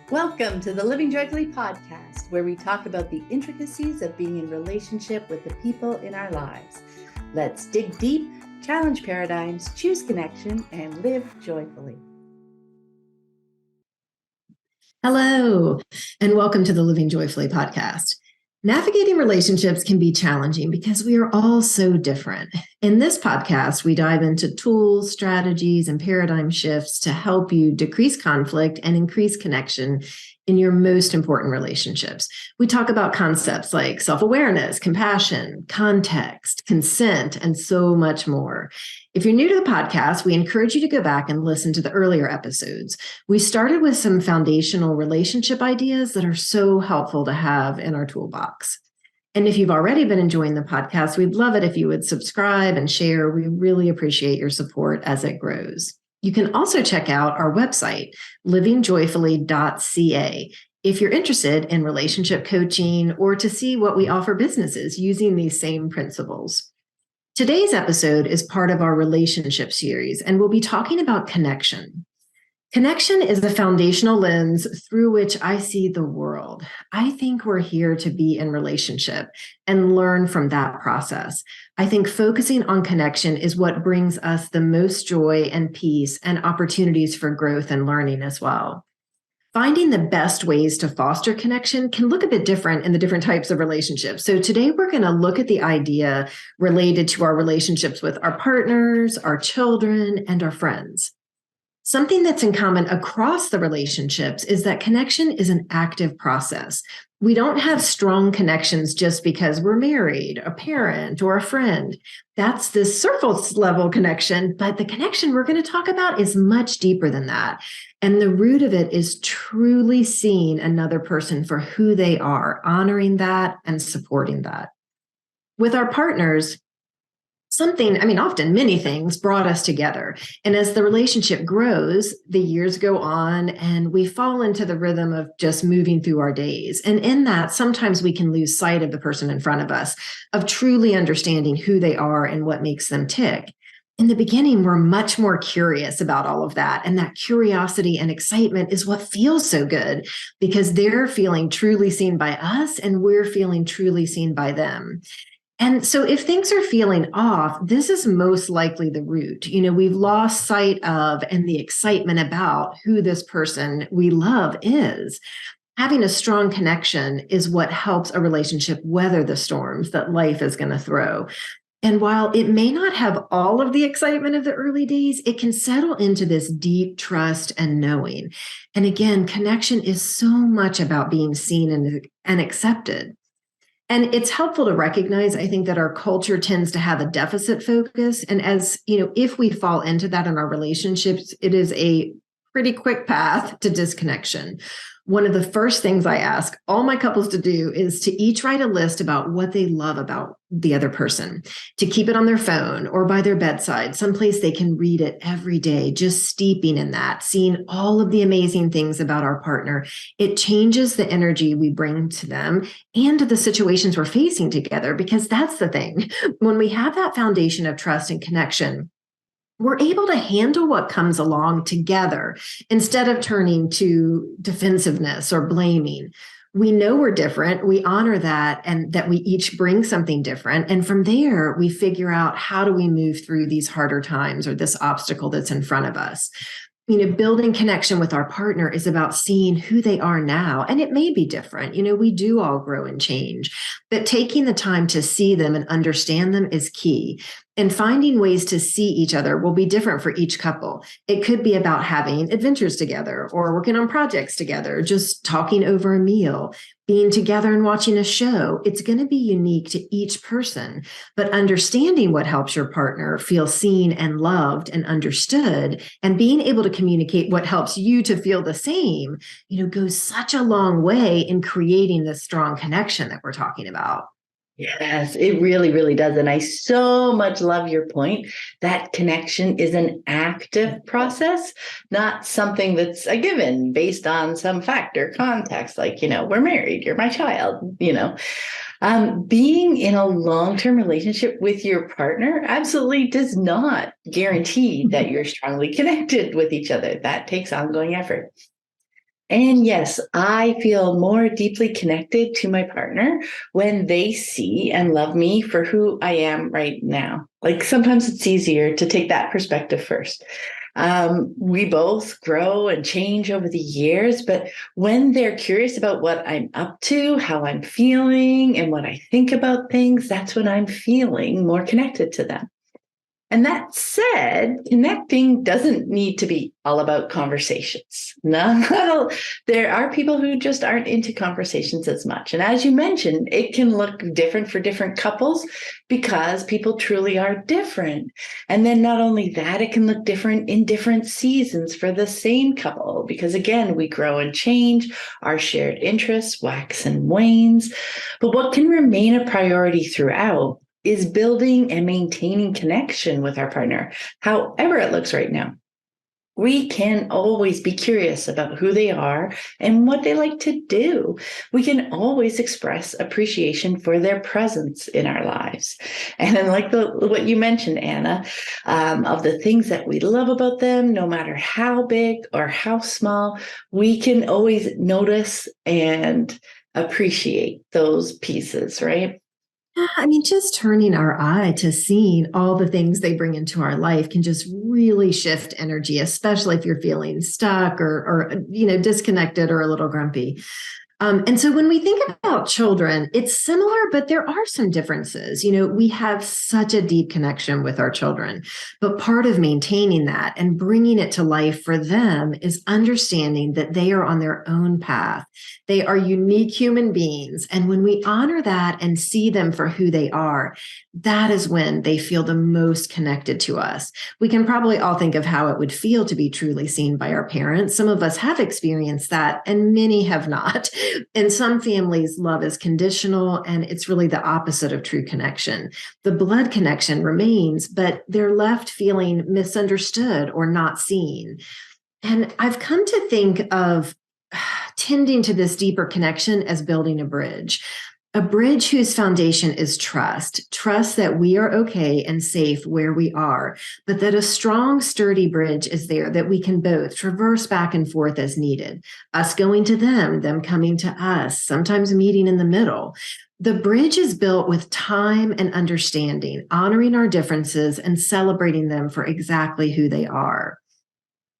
Welcome to the Living Joyfully podcast, where we talk about the intricacies of being in relationship with the people in our lives. Let's dig deep, challenge paradigms, choose connection, and live joyfully. Hello, and welcome to the Living Joyfully podcast. Navigating relationships can be challenging because we are all so different. In this podcast, we dive into tools, strategies, and paradigm shifts to help you decrease conflict and increase connection in your most important relationships. We talk about concepts like self-awareness, compassion, context, consent, and so much more. If you're new to the podcast, we encourage you to go back and listen to the earlier episodes. We started with some foundational relationship ideas that are so helpful to have in our toolbox. And if you've already been enjoying the podcast, we'd love it if you would subscribe and share. We really appreciate your support as it grows. You can also check out our website, livingjoyfully.ca, if you're interested in relationship coaching or to see what we offer businesses using these same principles. Today's episode is part of our relationship series, and we'll be talking about connection. Connection is the foundational lens through which I see the world. I think we're here to be in relationship and learn from that process. I think focusing on connection is what brings us the most joy and peace and opportunities for growth and learning as well. Finding the best ways to foster connection can look a bit different in the different types of relationships. So today we're going to look at the idea related to our relationships with our partners, our children, and our friends. Something that's in common across the relationships is that connection is an active process. We don't have strong connections just because we're married, a parent, or a friend. That's the surface level connection, but the connection we're going to talk about is much deeper than that. And the root of it is truly seeing another person for who they are, honoring that and supporting that. With our partners, often many things brought us together. And as the relationship grows, the years go on and we fall into the rhythm of just moving through our days. And in that, sometimes we can lose sight of the person in front of us, of truly understanding who they are and what makes them tick. In the beginning, we're much more curious about all of that. And that curiosity and excitement is what feels so good because they're feeling truly seen by us and we're feeling truly seen by them. And so if things are feeling off, this is most likely the root. We've lost sight of and the excitement about who this person we love is. Having a strong connection is what helps a relationship weather the storms that life is going to throw. And while it may not have all of the excitement of the early days, it can settle into this deep trust and knowing. And again, connection is so much about being seen and accepted. And it's helpful to recognize, I think, that our culture tends to have a deficit focus. And if we fall into that in our relationships, it is a pretty quick path to disconnection. One of the first things I ask all my couples to do is to each write a list about what they love about the other person, to keep it on their phone or by their bedside, someplace they can read it every day, just steeping in that, seeing all of the amazing things about our partner. It changes the energy we bring to them and to the situations we're facing together, because that's the thing. When we have that foundation of trust and connection, we're able to handle what comes along together instead of turning to defensiveness or blaming. We know we're different. We honor that and that we each bring something different. And from there, we figure out how do we move through these harder times or this obstacle that's in front of us. Building connection with our partner is about seeing who they are now. And it may be different. We do all grow and change, but taking the time to see them and understand them is key. And finding ways to see each other will be different for each couple. It could be about having adventures together or working on projects together, just talking over a meal, being together and watching a show. It's going to be unique to each person, but understanding what helps your partner feel seen and loved and understood, and being able to communicate what helps you to feel the same, goes such a long way in creating this strong connection that we're talking about. Yes, it really, really does. And I so much love your point that connection is an active process, not something that's a given based on some fact or context, like, we're married, you're my child, Being in a long-term relationship with your partner absolutely does not guarantee that you're strongly connected with each other. That takes ongoing effort. And yes, I feel more deeply connected to my partner when they see and love me for who I am right now. Like sometimes it's easier to take that perspective first. We both grow and change over the years, but when they're curious about what I'm up to, how I'm feeling, and what I think about things, that's when I'm feeling more connected to them. And that said, connecting doesn't need to be all about conversations. No, there are people who just aren't into conversations as much. And as you mentioned, it can look different for different couples because people truly are different. And then not only that, it can look different in different seasons for the same couple because again, we grow and change, our shared interests wax and wanes. But what can remain a priority throughout is building and maintaining connection with our partner, however it looks right now. We can always be curious about who they are and what they like to do. We can always express appreciation for their presence in our lives. And then, like what you mentioned, Anna, of the things that we love about them, no matter how big or how small, we can always notice and appreciate those pieces, right? Yeah, I mean, just turning our eye to seeing all the things they bring into our life can just really shift energy, especially if you're feeling stuck or disconnected or a little grumpy. And so when we think about children, it's similar, but there are some differences. We have such a deep connection with our children, but part of maintaining that and bringing it to life for them is understanding that they are on their own path. They are unique human beings. And when we honor that and see them for who they are, that is when they feel the most connected to us. We can probably all think of how it would feel to be truly seen by our parents. Some of us have experienced that, and many have not. In some families, love is conditional, and it's really the opposite of true connection. The blood connection remains, but they're left feeling misunderstood or not seen. And I've come to think of tending to this deeper connection as building a bridge whose foundation is trust that we are okay and safe where we are, but that a strong, sturdy bridge is there that we can both traverse back and forth as needed, us going to them coming to us, sometimes meeting in the middle. The bridge is built with time and understanding, honoring our differences and celebrating them for exactly who they are.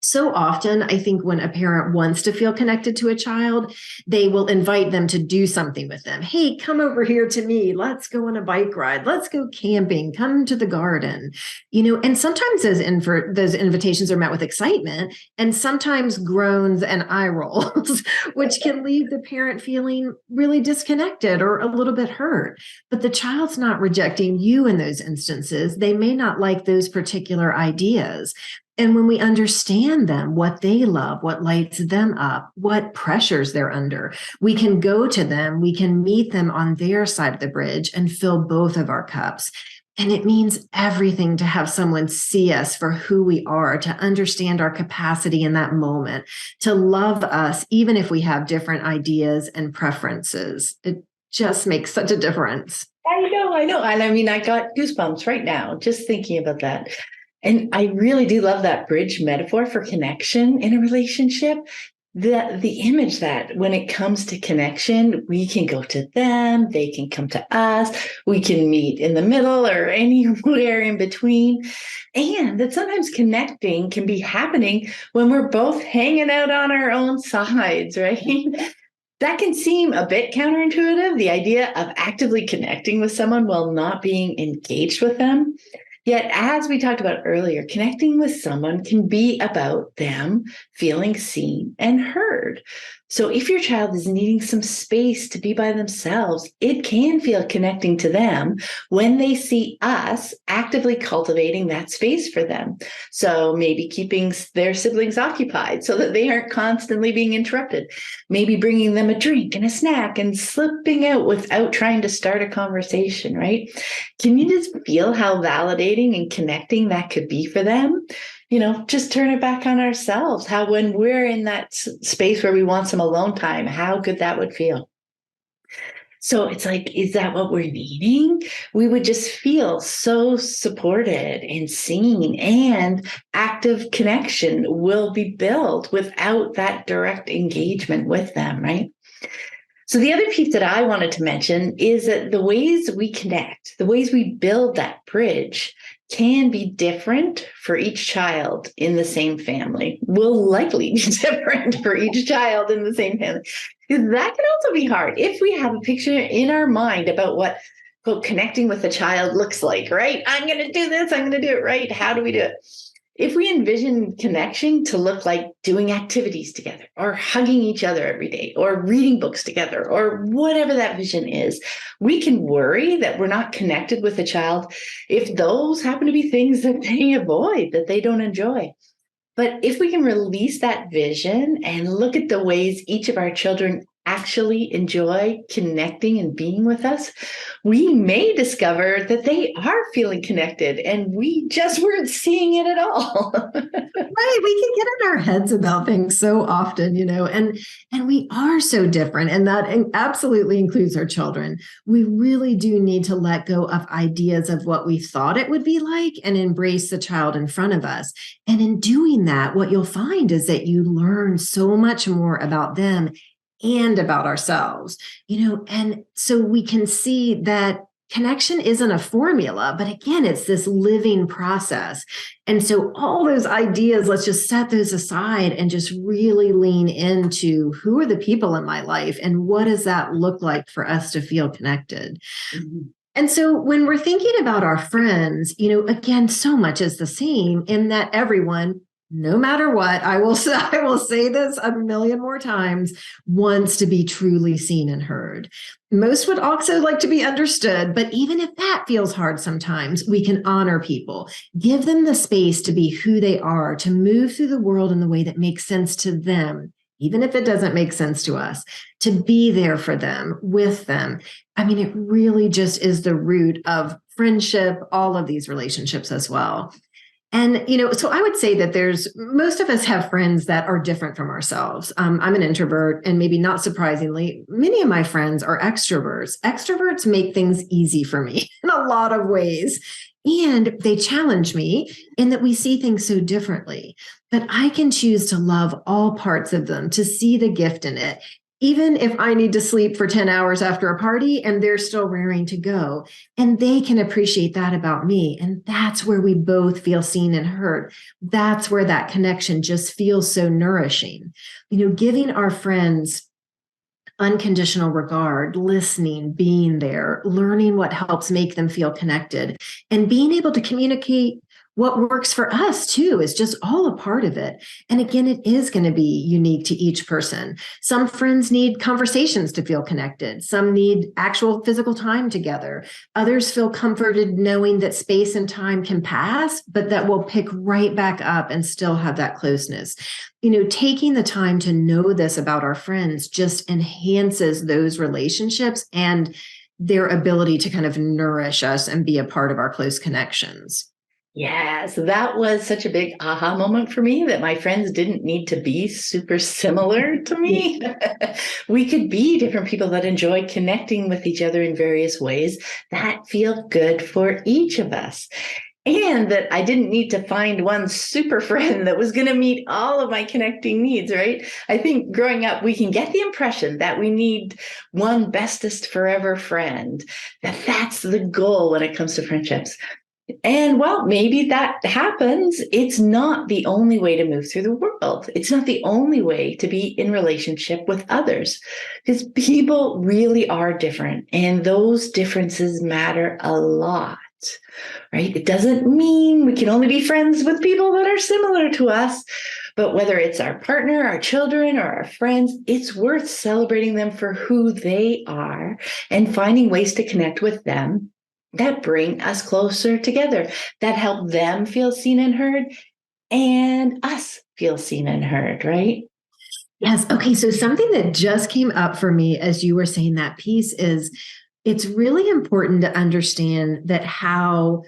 So often, I think when a parent wants to feel connected to a child, they will invite them to do something with them. Hey, come over here to me. Let's go on a bike ride. Let's go camping. Come to the garden. And sometimes those invitations are met with excitement and sometimes groans and eye rolls, which can leave the parent feeling really disconnected or a little bit hurt. But the child's not rejecting you in those instances. They may not like those particular ideas. And when we understand them, what they love, what lights them up, what pressures they're under, we can go to them, we can meet them on their side of the bridge and fill both of our cups. And it means everything to have someone see us for who we are, to understand our capacity in that moment, to love us, even if we have different ideas and preferences. It just makes such a difference. I know. And I mean, I got goosebumps right now just thinking about that. And I really do love that bridge metaphor for connection in a relationship. The image that when it comes to connection, we can go to them, they can come to us, we can meet in the middle or anywhere in between. And that sometimes connecting can be happening when we're both hanging out on our own sides, right? That can seem a bit counterintuitive, the idea of actively connecting with someone while not being engaged with them. Yet, as we talked about earlier, connecting with someone can be about them feeling seen and heard. So, if your child is needing some space to be by themselves, it can feel connecting to them when they see us actively cultivating that space for them. So, maybe keeping their siblings occupied so that they aren't constantly being interrupted. Maybe bringing them a drink and a snack and slipping out without trying to start a conversation, right? Can you just feel how validating and connecting that could be for them? Just turn it back on ourselves. How when we're in that space where we want some alone time, how good that would feel. So it's like, is that what we're needing? We would just feel so supported and seen, and active connection will be built without that direct engagement with them, right? So the other piece that I wanted to mention is that the ways we connect, the ways we build that bridge can be different for each child in the same family, will likely be different for each child in the same family. Because that can also be hard if we have a picture in our mind about what quote, connecting with a child looks like, right? I'm going to do this, I'm going to do it right. How do we do it? If we envision connection to look like doing activities together or hugging each other every day or reading books together or whatever that vision is, we can worry that we're not connected with a child if those happen to be things that they avoid, that they don't enjoy. But if we can release that vision and look at the ways each of our children actually enjoy connecting and being with us, we may discover that they are feeling connected and we just weren't seeing it at all. Right. We can get in our heads about things so often, and we are so different. And that absolutely includes our children. We really do need to let go of ideas of what we thought it would be like and embrace the child in front of us. And in doing that, what you'll find is that you learn so much more about them and about ourselves, and so we can see that connection isn't a formula, but again, it's this living process. And so all those ideas, let's just set those aside and just really lean into who are the people in my life and what does that look like for us to feel connected? Mm-hmm. And so when we're thinking about our friends, again, so much is the same in that everyone, no matter what, I will say this a million more times, wants to be truly seen and heard. Most would also like to be understood, but even if that feels hard sometimes, we can honor people, give them the space to be who they are, to move through the world in the way that makes sense to them, even if it doesn't make sense to us, to be there for them, with them. I mean, it really just is the root of friendship, all of these relationships as well. And, so I would say that most of us have friends that are different from ourselves. I'm an introvert, and maybe not surprisingly, many of my friends are extroverts. Extroverts make things easy for me in a lot of ways. And they challenge me in that we see things so differently. But I can choose to love all parts of them, to see the gift in it, even if I need to sleep for 10 hours after a party and they're still raring to go. And they can appreciate that about me. And that's where we both feel seen and heard. That's where that connection just feels so nourishing. Giving our friends unconditional regard, listening, being there, learning what helps make them feel connected, and being able to communicate what works for us too is just all a part of it. And again, it is going to be unique to each person. Some friends need conversations to feel connected. Some need actual physical time together. Others feel comforted knowing that space and time can pass, but that we'll pick right back up and still have that closeness. Taking the time to know this about our friends just enhances those relationships and their ability to kind of nourish us and be a part of our close connections. Yeah, so that was such a big aha moment for me that my friends didn't need to be super similar to me. We could be different people that enjoy connecting with each other in various ways that feel good for each of us. And that I didn't need to find one super friend that was going to meet all of my connecting needs, right? I think growing up, we can get the impression that we need one bestest forever friend, that's the goal when it comes to friendships. And well, maybe that happens. It's not the only way to move through the world. It's not the only way to be in relationship with others, because people really are different and those differences matter a lot, right? It doesn't mean we can only be friends with people that are similar to us, but whether it's our partner, our children, or our friends, it's worth celebrating them for who they are and finding ways to connect with them that bring us closer together, that help them feel seen and heard, and us feel seen and heard, right? Yes. Okay. So something that just came up for me as you were saying that piece is it's really important to understand that how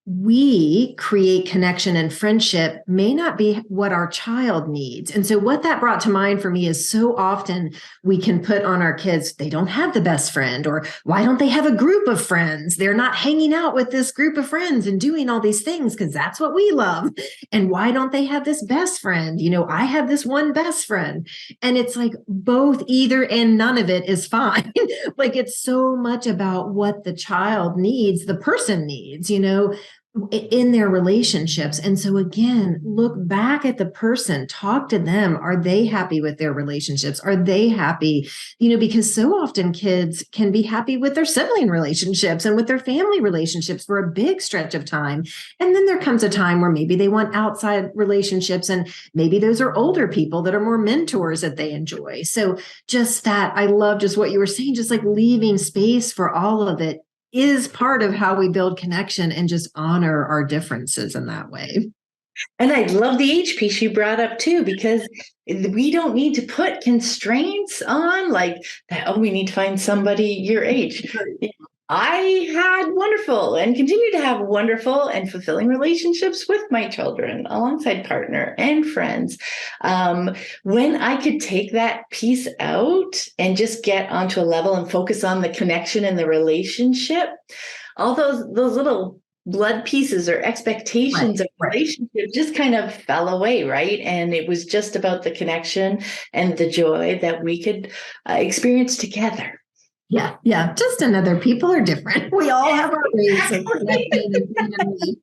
we create connection and friendship may not be what our child needs. And so what that brought to mind for me is so often we can put on our kids, they don't have the best friend, or why don't they have a group of friends? They're not hanging out with this group of friends and doing all these things because that's what we love. And why don't they have this best friend? I have this one best friend. And it's like both, either and none of it is fine. Like it's so much about what the child needs, the person needs, in their relationships. And so again, look back at the person, talk to them. Are they happy with their relationships? Are they happy? Because so often kids can be happy with their sibling relationships and with their family relationships for a big stretch of time. And then there comes a time where maybe they want outside relationships, and maybe those are older people that are more mentors that they enjoy. So just that, I love just what you were saying, just like leaving space for all of it is part of how we build connection and just honor our differences in that way. And I love the age piece you brought up too, because we don't need to put constraints on like that. Oh, we need to find somebody your age. I had wonderful and continue to have wonderful and fulfilling relationships with my children alongside partner and friends. When I could take that piece out and just get onto a level and focus on the connection and the relationship, all those little blood pieces or expectations of relationship just kind of fell away, right? And it was just about the connection and the joy that we could experience together. Yeah. Just another, people are different. We all have our ways of connecting and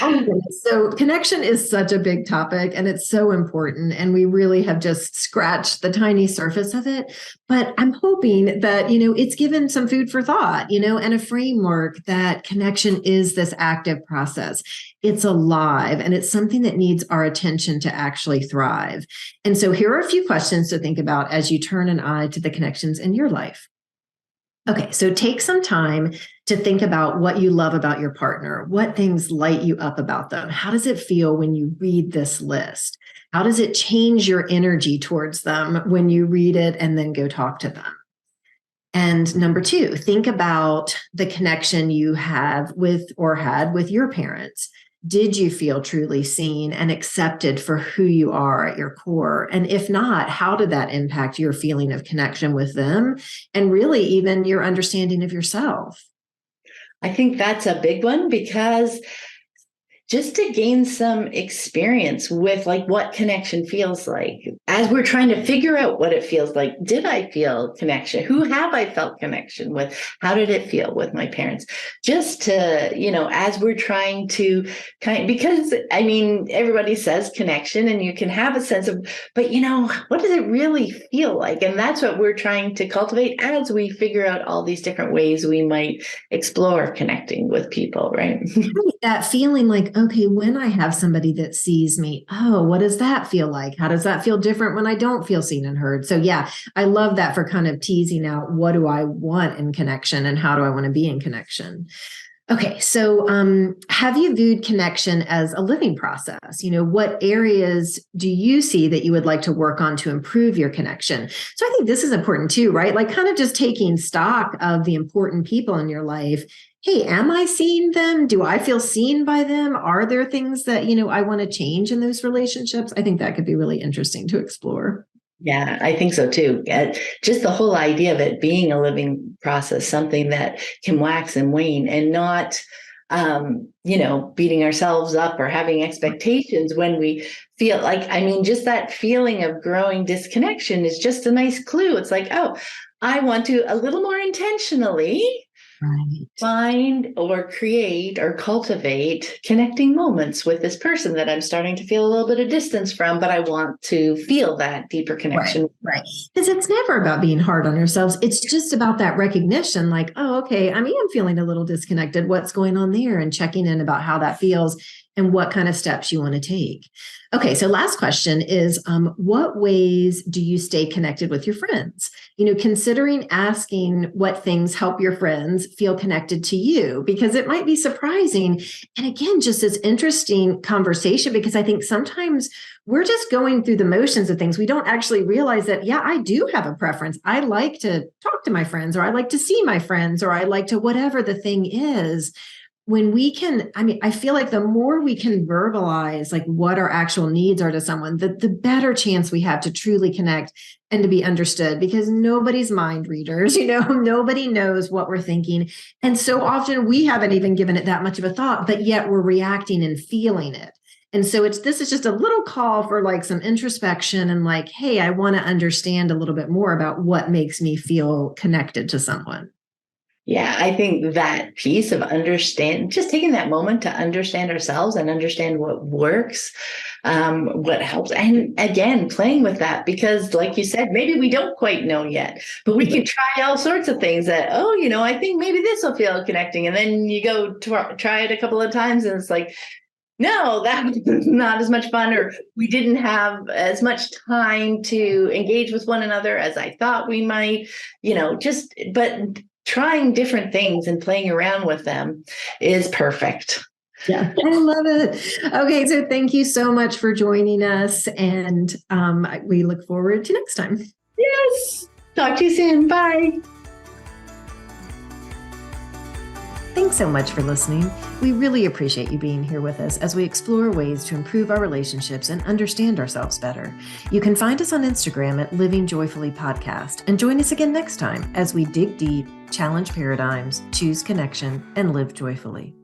oh my goodness. So connection is such a big topic and it's so important. And we really have just scratched the tiny surface of it. But I'm hoping that, it's given some food for thought, and a framework that connection is this active process. It's alive and it's something that needs our attention to actually thrive. And so here are a few questions to think about as you turn an eye to the connections in your life. Okay, so take some time to think about what you love about your partner. What things light you up about them? How does it feel when you read this list? How does it change your energy towards them when you read it and then go talk to them? And number two, think about the connection you have with or had with your parents. Did you feel truly seen and accepted for who you are at your core? And if not, how did that impact your feeling of connection with them and really even your understanding of yourself? I think that's a big one because just to gain some experience with like what connection feels like as we're trying to figure out what it feels like. Did I feel connection? Who have I felt connection with? How did it feel with my parents? Just to, as we're trying to because everybody says connection and you can have a sense of, but what does it really feel like? And that's what we're trying to cultivate as we figure out all these different ways we might explore connecting with people, right? That feeling like, okay, when I have somebody that sees me, oh, what does that feel like? How does that feel different when I don't feel seen and heard? So yeah, I love that for kind of teasing out what do I want in connection and how do I want to be in connection? Okay, so have you viewed connection as a living process? What areas do you see that you would like to work on to improve your connection? So I think this is important too, right? Like kind of just taking stock of the important people in your life. Hey, am I seeing them? Do I feel seen by them? Are there things that, I want to change in those relationships? I think that could be really interesting to explore. Yeah, I think so too. Just the whole idea of it being a living process, something that can wax and wane and not, beating ourselves up or having expectations when we feel like, just that feeling of growing disconnection is just a nice clue. It's like, oh, I want to a little more intentionally find or create or cultivate connecting moments with this person that I'm starting to feel a little bit of distance from, but I want to feel that deeper connection. Right. Because it's never about being hard on ourselves. It's just about that recognition like, oh, okay, I'm feeling a little disconnected. What's going on there? And checking in about how that feels and what kind of steps you want to take. Okay, so last question is, what ways do you stay connected with your friends? Considering asking what things help your friends feel connected to you, because it might be surprising. And again, just this interesting conversation, because I think sometimes we're just going through the motions of things. We don't actually realize that, yeah, I do have a preference. I like to talk to my friends, or I like to see my friends, or I like to whatever the thing is. when we can, I feel like the more we can verbalize like what our actual needs are to someone, the better chance we have to truly connect and to be understood, because nobody's mind readers, nobody knows what we're thinking. And so often we haven't even given it that much of a thought, but yet we're reacting and feeling it. And so this is just a little call for like some introspection and like, hey, I want to understand a little bit more about what makes me feel connected to someone. Yeah, I think that piece of just taking that moment to understand ourselves and understand what works, what helps. And again, playing with that, because like you said, maybe we don't quite know yet, but we can try all sorts of things that, I think maybe this will feel connecting. And then you go try it a couple of times and it's like, no, that was not as much fun, or we didn't have as much time to engage with one another as I thought we might, but trying different things and playing around with them is perfect. Yeah, I love it. Okay, so thank you so much for joining us, and we look forward to next time. Yes. Talk to you soon. Bye. Thanks so much for listening. We really appreciate you being here with us as we explore ways to improve our relationships and understand ourselves better. You can find us on Instagram at Living Joyfully Podcast, and join us again next time as we dig deep, challenge paradigms, choose connection, and live joyfully.